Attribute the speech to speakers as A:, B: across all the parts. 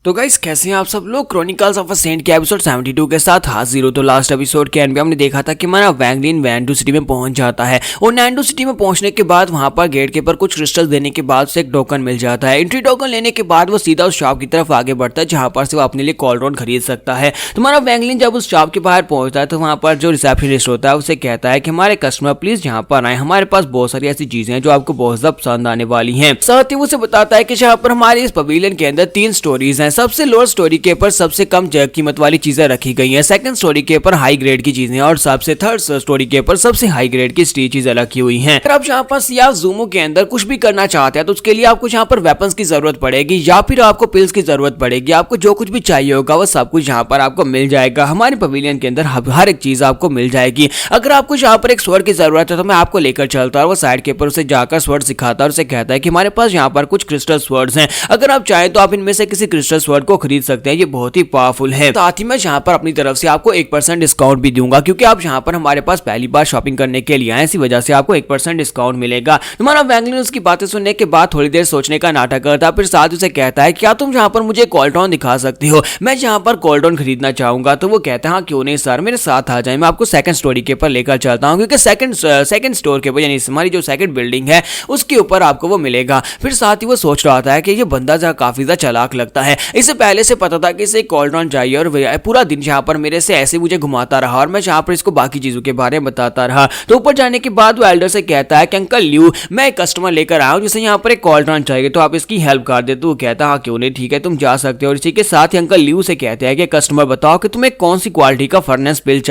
A: तो गाइस कैसे हैं आप सब लोग। क्रॉनिकल्स ऑफ अ सेंट के एपिसोड 72 के साथ हाजिर हो। तो लास्ट एपिसोड के एंड में हमने देखा था कि हमारा वैंगलिन नैंडू सिटी में पहुंच जाता है और नैंडू सिटी में पहुंचने के बाद वहां पर गेट के ऊपर कुछ क्रिस्टल देने के बाद से एक टोकन मिल जाता है। एंट्री टोकन लेने के बाद वो सीधा उस शॉप की तरफ आगे बढ़ता है जहां पर से वो अपने लिए कॉल्ड्रॉन खरीद सकता है। तो हमारा वैंगलिन जब उस शॉप के बाहर पहुंचता है तो वहां पर जो रिसेप्शनिस्ट होता है उसे कहता है कि हमारे कस्टमर प्लीज यहाँ पर आए, हमारे पास बहुत सारी ऐसी चीजें हैं जो आपको बहुत ज्यादा पसंद आने वाली हैं। साथ ही उसे बताता है कि यहाँ पर हमारे इस पवेलियन के अंदर 3 स्टोरीज हैं। सबसे लोअर स्टोरी के ऊपर सबसे कम कीमत वाली चीजें रखी गई हैं, सेकंड स्टोरी के ऊपर हाई ग्रेड की चीजें और सबसे थर्ड स्टोरी के ऊपर सबसे हाई ग्रेड की चीजें रखी हुई हैं। अगर आप यहाँ पर सिया ज़ूमो के अंदर कुछ भी करना चाहते हैं तो उसके लिए आपको यहाँ पर वेपन्स की जरूरत पड़ेगी या फिर आपको पिल्स की जरूरत पड़ेगी। आपको जो कुछ भी चाहिए होगा वो सब कुछ यहाँ पर आपको मिल जाएगा। हमारे पवेलियन के अंदर हर एक चीज आपको मिल जाएगी। अगर आपको यहाँ पर एक स्वord की जरूरत है तो मैं आपको लेकर चलता हूँ और वो साइड के ऊपर उसे जाकर स्वord सिखाता है और उसे कहता है कि हमारे पास यहाँ पर कुछ क्रिस्टल स्वर्ड्स हैं, अगर आप चाहें तो आप इनमें से किसी क्रिस्टल स्वord को खरीद सकते हैं, ये बहुत ही पावरफुल है। साथ ही मैं यहाँ पर अपनी तरफ से आपको 1% डिस्काउंट भी दूंगा क्योंकि आप यहाँ पर हमारे पास पहली बार शॉपिंग करने के लिए आए, इसी वजह से आपको 1% डिस्काउंट मिलेगा। तुम्हारा वैंगलिन उसकी बातें सुनने के बाद थोड़ी देर सोचने का नाटक करता है, फिर साथ उसे कहता है क्या तुम यहाँ पर मुझे कॉल्ड्रॉन दिखा सकती हो, मैं यहाँ पर कॉल्ड्रॉन खरीदना चाहूंगा। तो वो कहता है हाँ क्यों नहीं सर, मेरे साथ आ जाए, मैं आपको सेकंड स्टोरी के ऊपर लेकर चलता हूँ क्योंकि सेकंड स्टोर के ऊपर यानी हमारी जो सेकंड बिल्डिंग है उसके ऊपर आपको वो मिलेगा। फिर साथ ही वो सोच रहा था कि ये बंदा जहाँ काफी ज्यादा चालाक लगता है, इसे पहले से पता था कि इसे कॉल्ड्रॉन चाहिए और पूरा दिन यहाँ पर मेरे से ऐसे मुझे घुमाता रहा और मैं यहाँ पर इसको बाकी चीजों के बारे में बताता रहा। तो ऊपर जाने के बाद वो एल्डर से कहता है कि अंकल ल्यू, मैं एक कस्टमर लेकर आया हूँ जिसे यहाँ पर एक कॉल्ड्रॉन चाहिए, तो आप इसकी हेल्प कर दे। तो वो कहता है हाँ क्यों नहीं, ठीक है तुम जा सकते हो। और इसी के साथ ही अंकल ल्यू से कहते हैं कि कस्टमर बताओ कि तुम्हें कौन सी क्वालिटी का फर्नेस पिल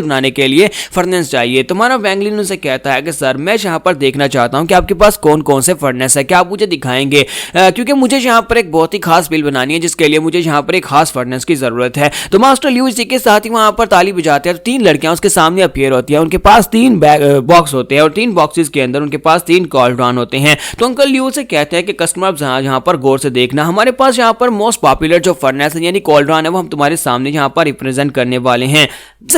A: बनाने के लिए फर्नेस चाहिए। तुम्हारा वैंगलिन उसे कहता है कि सर मैं यहाँ पर देखना चाहता हूँ कि आपके पास कौन कौन से फर्नेस है, क्या आप मुझे दिखाएंगे, क्योंकि मुझे यहाँ पर एक बहुत ही खास पिल बनानी है जिसके लिए मुझे यहाँ पर एक खास फर्नेस की जरूरत है। तो मास्टर ल्यू इसी के साथ ही वहां पर ताली बजाते हैं तो 3 लड़कियां उसके सामने अपीयर होती हैं, उनके पास 3 बॉक्स होते हैं और 3 बॉक्सेस के अंदर उनके पास 3 कॉल्ड्रॉन होते हैं। तो अंकल ल्यू से कहते हैं कि कस्टमर यहाँ पर गौर से देखना, हमारे पास यहाँ पर मोस्ट पॉपुलर जो फर्नेस है यानी कॉल्ड्रॉन है वो हम तुम्हारे सामने यहाँ पर रिप्रेजेंट करने वाले हैं,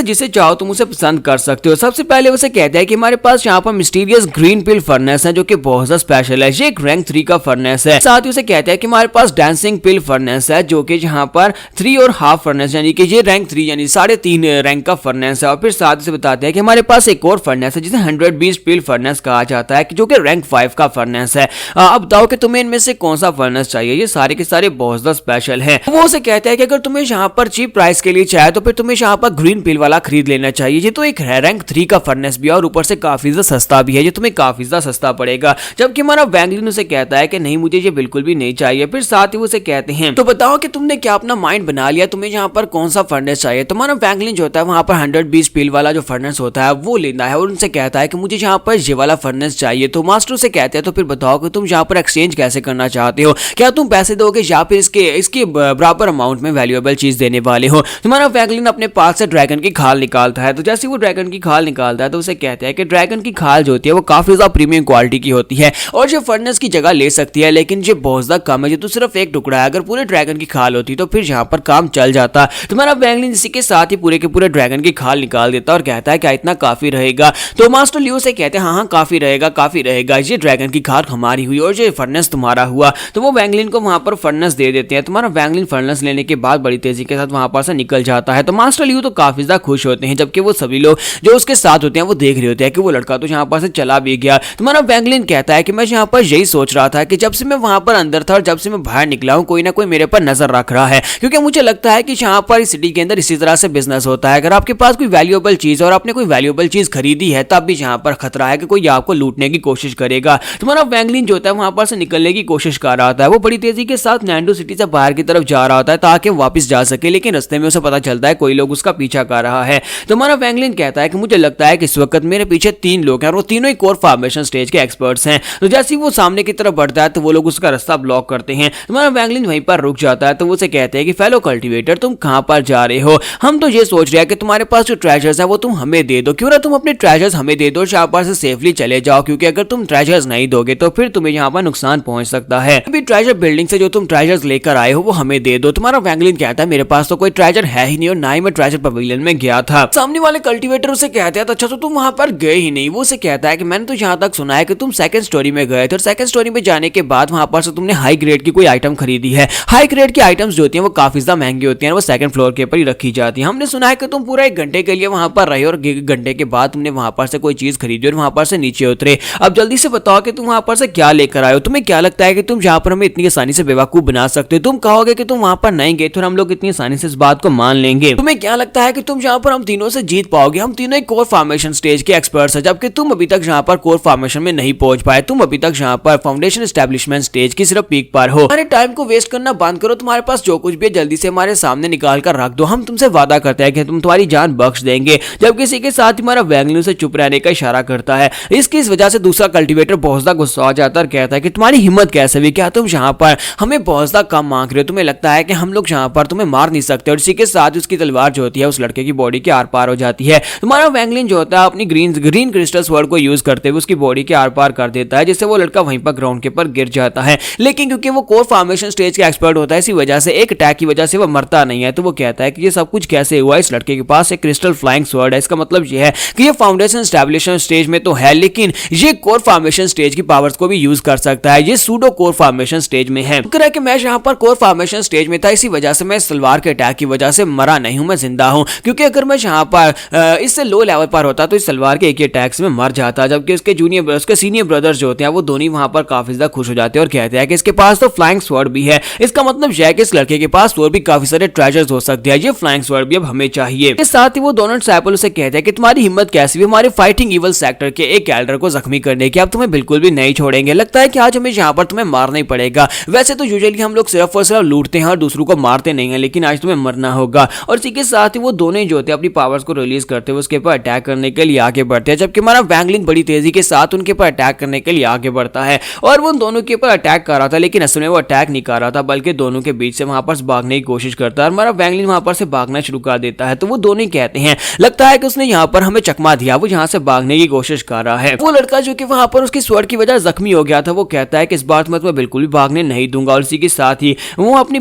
A: जिसे चाहो तुम उसे पसंद कर सकते हो। सबसे पहले उसे कहते हैं कि हमारे पास यहाँ पर मिस्टीरियस ग्रीन पिल फर्नेस है जो कि बहुत ज्यादा स्पेशल है, ये एक रैंक 3 का फर्नेस है। साथ ही उसे कहते हैं कि हमारे पास डांसिंग पिल फर्नेस है जो कि यहाँ पर 3 और हाफ फर्नेस यानी कि ये रैंक 3 यानी 3.5 रैंक का फर्नेस है। और फिर साथ से बताते हैं कि हमारे पास एक और फर्नेस है जिसे 120 पिल फर्नेस कहा जाता है जो कि रैंक 5 का फर्नेस है। अब बताओ कि तुम्हें इनमें से कौन सा फर्नेस चाहिए, ये सारे के सारे बहुत ज्यादा स्पेशल है। वो उसे कहता है कि अगर तुम्हें यहाँ पर चीप प्राइस के लिए चाहिए तो फिर तुम्हें यहाँ पर ग्रीन पिल वाला खरीद लेना चाहिए, ये तो एक रैंक 3 का फर्नेस भी है और ऊपर से काफी ज्यादा सस्ता भी है, ये तुम्हें काफी ज्यादा सस्ता पड़ेगा। जबकि हमारा वैंगलिन उसे कहता है कि नहीं मुझे ये बिल्कुल भी नहीं चाहिए। फिर साथ ही उसे कहते हैं तो बताओ कि तुमने क्या अपना माइंड बना लिया, तुम्हें यहाँ पर कौन सा फर्नेस चाहिए। तुम्हारा वैंगलिन जो होता है वहां पर 120 पिल वाला जो फर्नेस होता है वो लेना है और उनसे कहता है कि मुझे यहाँ पर ये वाला फर्नेस चाहिए। तो मास्टर से कहते हैं तो फिर बताओ कि तुम यहाँ पर एक्सचेंज कैसे करना चाहते हो, क्या तुम पैसे दोगे या फिर इसके बराबर अमाउंट में वैल्यूएबल चीज देने वाले हो। तुम्हारा वैंगलिन अपने पास से ड्रैगन की खाल निकालता है, तो जैसे वो ड्रैगन की खाल निकालता है तो उसे कहते हैं कि ड्रैगन की खाल जो होती है वो काफी ज्यादा प्रीमियम क्वालिटी की होती है और जो फर्नेस की जगह ले सकती है, लेकिन ये बहुत ज्यादा कम है, ये तो सिर्फ एक टुकड़ा है। अगर पूरे ड्रैगन की खाल होती तो फिर यहाँ पर काम चल जाता। तुम्हारा वैंगलिन इसी के साथ ही पूरे के पूरे ड्रैगन की खाल निकाल देता और कहता है क्या इतना काफी रहेगा। तो मास्टर ल्यू से कहते हैं हाँ काफी रहेगा, ये ड्रैगन की खाल हमारी हुई और ये फर्नेस तुम्हारा हुआ। तो वो वैंगलिन को वहां पर फर्नेस दे देते हैं। तुम्हारा वैंगलिन फर्नेस लेने के बाद बड़ी तेजी के साथ वहां पर से निकल जाता है। तो मास्टर ल्यू तो काफी ज्यादा खुश होते हैं, जबकि वो सभी लोग जो उसके साथ होते हैं वो देख रहे होते हैं कि वो लड़का तो यहाँ पर से चला भी गया। तुम्हारा वैंगलिन कहता है कि मैं यहाँ पर यही सोच रहा था कि जब से मैं वहां पर अंदर था और जब से मैं बाहर निकला हूँ कोई ना कोई मेरे पर नजर रख रहा है, क्योंकि मुझे लगता है कि यहाँ पर इस सिटी के अंदर इसी तरह से बिजनेस होता है। अगर आपके पास कोई वैल्यूएबल चीज और आपने कोई वैल्यूएबल चीज खरीदी है तब भी यहाँ पर खतरा है कि कोई आपको लूटने की कोशिश करेगा। तुम्हारा वैंगलिन जो होता है वहां पर से निकलने की कोशिश कर रहा होता है, वो बड़ी तेजी के साथ नैंडू सिटी से बाहर की तरफ जा रहा होता है ताकि वापस जा सके, लेकिन रास्ते में उसे पता चलता है कोई लोग उसका पीछा कर रहा है। तुम्हारा वैंगलिन कहता है कि मुझे लगता है कि इस वक्त मेरे पीछे 3 लोग हैं और वो तीनों ही कोर फॉर्मेशन स्टेज के एक्सपर्ट्स हैं। तो जैसे ही वो सामने की तरफ बढ़ता है तो वो लोग उसका रास्ता ब्लॉक करते हैं। तुम्हारा वैंगलिन वहीं पर रुक जाता है तो वो उसे कहते हैं कि फेलो कल्टीवेटर तुम कहां पर जा रहे हो, हम तो ये सोच रहे हैं कि तुम्हारे पास जो ट्रेजर्स है वो तुम हमें दे दो, क्यों ना तुम अपने ट्रेजर्स हमें दे दो, यहाँ पर से सेफली चले जाओ, क्योंकि अगर तुम ट्रेजर्स नहीं दोगे तो फिर तुम्हें यहाँ पर नुकसान पहुंच सकता है। अभी ट्रेजर बिल्डिंग से जो तुम ट्रेजर्स लेकर आए हो वो हमें दे दो। तुम्हारा वैंगलिन कहता है मेरे पास तो कोई ट्रेजर है ही नहीं और ना ही मैं ट्रेजर पवेलियन में गया था। सामने वाले कल्टीवेटर उसे कहते हैं तो अच्छा तो तुम वहां पर गए ही नहीं। वो उसे कहता है कि मैंने तो यहाँ तक सुना है कि तुम सेकंड स्टोरी में गए थे और सेकंड स्टोरी में जाने के बाद वहां पर से तुमने हाई ग्रेड की कोई आइटम खरीदी है, हाई ग्रेड की आइटम्स जो होती हैं वो काफी ज्यादा महंगी होती हैं, वो सेकंड फ्लोर के ऊपर ही रखी जाती है। हमने सुना है कि तुम पूरा 1 घंटे के लिए वहां पर रहे और 1 घंटे के बाद तुमने वहां पर से कोई चीज खरीदी और वहां पर से नीचे उतरे। अब जल्दी से बताओ कि तुम वहां पर से क्या लेकर आए हो। तुम्हें क्या लगता है कि तुम जहां पर हमें इतनी आसानी से बेवकूफ बना सकते हो? तुम कहोगे कि तुम वहां पर नहीं गए तो हम लोग इतनी आसानी से इस बात को मान लेंगे? तुम्हें क्या लगता है कि तुम जहां पर हम तीनों से जीत पाओगे? हम तीनों एक कोर फॉर्मेशन स्टेज के एक्सपर्ट्स हैं, जबकि तुम अभी तक जहां पर कोर फॉर्मेशन में नहीं पहुंच पाए। तुम अभी तक जहां पर फाउंडेशन एस्टेब्लिशमेंट स्टेज की सिर्फ पीक पर हो। हमारे टाइम को वेस्ट करना बंद करो। तुम्हारे पास जो कुछ भी है जल्दी से हमारे सामने निकाल कर रख दो। हम तुमसे वादा करते हैं कि तुम तुम्हारी जान बख्श देंगे। जब किसी के साथ हमारा वैंगलिन से चुप रहने का इशारा करता है। इस वजह से दूसरा कल्टीवेटर बहुत ज्यादा गुस्सा हो जाता है और कहता है कि तुम्हारी हिम्मत कैसे हुई? क्या तुम यहाँ पर हमें बहुत ज्यादा कम मांग रहे हो? तुम्हें लगता है कि हम लोग यहाँ पर तुम्हें मार नहीं सकते? और इसी के साथ उसकी तलवार जो होती है उस लड़के की बॉडी के आर पार हो जाती है। तुम्हारा वैंगलिन जो होता है अपनी ग्रीन क्रिस्टल स्वॉर्ड को यूज करते हुए उसकी बॉडी के आर पार कर देता है, जिससे वो लड़का वहीं पर ग्राउंड के ऊपर गिर जाता है। लेकिन क्योंकि वो कोर फॉर्मेशन स्टेज का एक्सपर्ट होता है, इसी वजह से एक अटैक की वजह से वो मरता नहीं है। तो वो कहता है कि ये सब कुछ कैसे हुआ? इस लड़के के पास एक क्रिस्टल फ्लाइंग स्वॉर्ड है। इसका मतलब ये है कि ये फाउंडेशन एस्टेब्लिशमेंट स्टेज में तो है, लेकिन ये कोर फॉर्मेशन स्टेज की पावर्स को भी यूज कर सकता है। ये सूडो कोर फॉर्मेशन स्टेज में है। शुक्र है कि मैं यहाँ पर कोर फॉर्मेशन स्टेज में था, इसी वजह से मैं इस तलवार के अटैक की वजह से मरा नहीं हूं, मैं जिंदा हूं। क्योंकि अगर मैं यहाँ पर इससे लो लेवल पर होता तो इस तलवार के एक ही अटैक्स में मर जाता। जबकि उसके सीनियर ब्रदर्स जो होते हैं वो दोनों वहां पर काफी ज्यादा खुश हो जाते हैं और कहते हैं कि इसके पास तो फ्लाइंग स्वॉर्ड भी है। इसका मतलब यह है कि इस लड़के के पास और भी काफी सारे ट्रेजर्स हो सकते हैं। ये फ्लाइंग स्वॉर्ड भी अब हमें चाहिए। इसके साथ ही वो दोनों डिसाइपल से कहते हैं कि तुम्हारी हिम्मत कैसी भी हमारे फाइटिंग इवल सेक्टर के एक एल्डर को जख्मी करने की? अब तुम्हें बिल्कुल भी नहीं छोड़ेंगे। लगता है कि आज हमें यहाँ पर तुम्हें मारना ही पड़ेगा। वैसे तो यूजुअली हम लोग सिर्फ और सिर्फ लूटते हैं और दूसरों को मारते नहीं हैं, लेकिन आज तुम्हें मरना होगा। और इसी के साथ ही वो दोनों जो होते हैं अपनी पावर्स को रिलीज करते हुए उसके ऊपर अटैक करने के लिए आगे बढ़ते हैं, जबकि हमारा वैंगलिन बड़ी तेजी के साथ उनके ऊपर अटैक करने के लिए आगे बढ़ता है। और वो दोनों के ऊपर अटैक कर रहा था, लेकिन असल में वो अटैक नहीं कर रहा था, बल्कि दोनों के बीच से वहां पर भागने की कोशिश करता है। और हमारा वैंगलिन वहां पर से भागना शुरू कर देता है। तो वो दोनों कहते हैं लगता है कि उसने यहाँ पर हमें चकमा दिया, वो यहाँ से भागने की कोशिश कर रहा है। वो लड़का जो कि वहां पर उसकी स्वॉर्ड की वजह जख्मी हो गया था, वो कहता है कि इस बात में तुम्हें बिल्कुल भी भागने नहीं दूंगा। और इसी के साथ ही वो अपने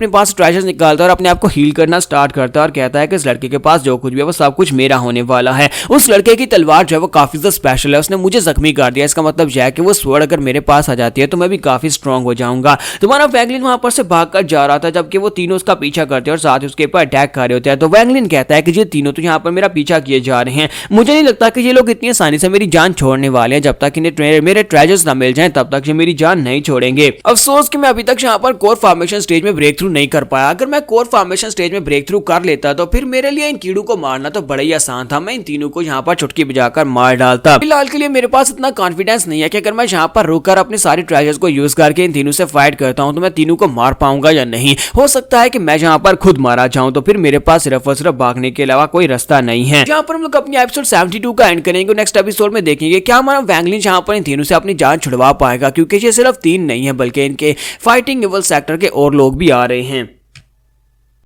A: पास ट्रेजर्स निकालता है और अपने आप को हील करना स्टार्ट करता है और कहता है कि इस लड़के के पास जो कुछ भी है वो सब कुछ मेरा होने वाला है। उस लड़के की तलवार जो है वो काफी ज्यादा स्पेशल है, उसने मुझे जख्मी कर दिया। इसका मतलब यह है कि वो स्वॉर्ड अगर मेरे पास आ जाती है तो मैं भी काफी स्ट्रांग हो जाऊंगा। तुम्हारा वैंगलिन वहां पर से भागकर जा रहा था, जबकि वो तीनों उसका पीछा करते हैं और साथ ही उसके ऊपर अटैक कर रहे होते हैं। तो वैंगलिन कहता है कि ये तीनों तो यहाँ पर मेरा पीछा किए जा रहे हैं, मुझे नहीं लगता कि ये लोग इतनी आसानी से मेरी जान छोड़ने वाले हैं। जब तक इन्हें मेरे ट्रेजर्स ना मिल जाएं तब तक ये मेरी जान नहीं छोड़ेंगे। अफसोस कि मैं अभी तक यहाँ पर कोर फॉर्मेशन स्टेज में ब्रेक थ्रू नहीं कर पाया। अगर मैं कोर फॉर्मेशन स्टेज में ब्रेक थ्रू कर लेता तो फिर मेरे लिए इन कीड़ों को मारना तो बड़ा ही आसान था। मैं इन तीनों को यहाँ पर चुटकी बजाकर मार डालता। फिलहाल के लिए मेरे पास इतना कॉन्फिडेंस नहीं है कि अगर मैं यहाँ पर रुककर अपने सारे ट्रेजर्स को यूज करके इन तीनों से फाइट करता हूँ तो मैं तीनों को मार पाऊंगा या नहीं। हो सकता है कि मैं यहाँ पर खुद मारा जाऊं, तो फिर मेरे पास सिर्फ और सिर्फ भागने के अलावा कोई रास्ता नहीं है। यहाँ पर हम लोग अपनी एपिसोड 72 का एंड करेंगे। नेक्स्ट एपिसोड में देखेंगे क्या हमारा वैंगलिन यहाँ पर इन तीनों से अपनी जान छुड़वा पाएगा, क्योंकि ये सिर्फ 3 नहीं है बल्कि इनके फाइटिंग इवल सेक्टर के और लोग भी आ रहे हैं।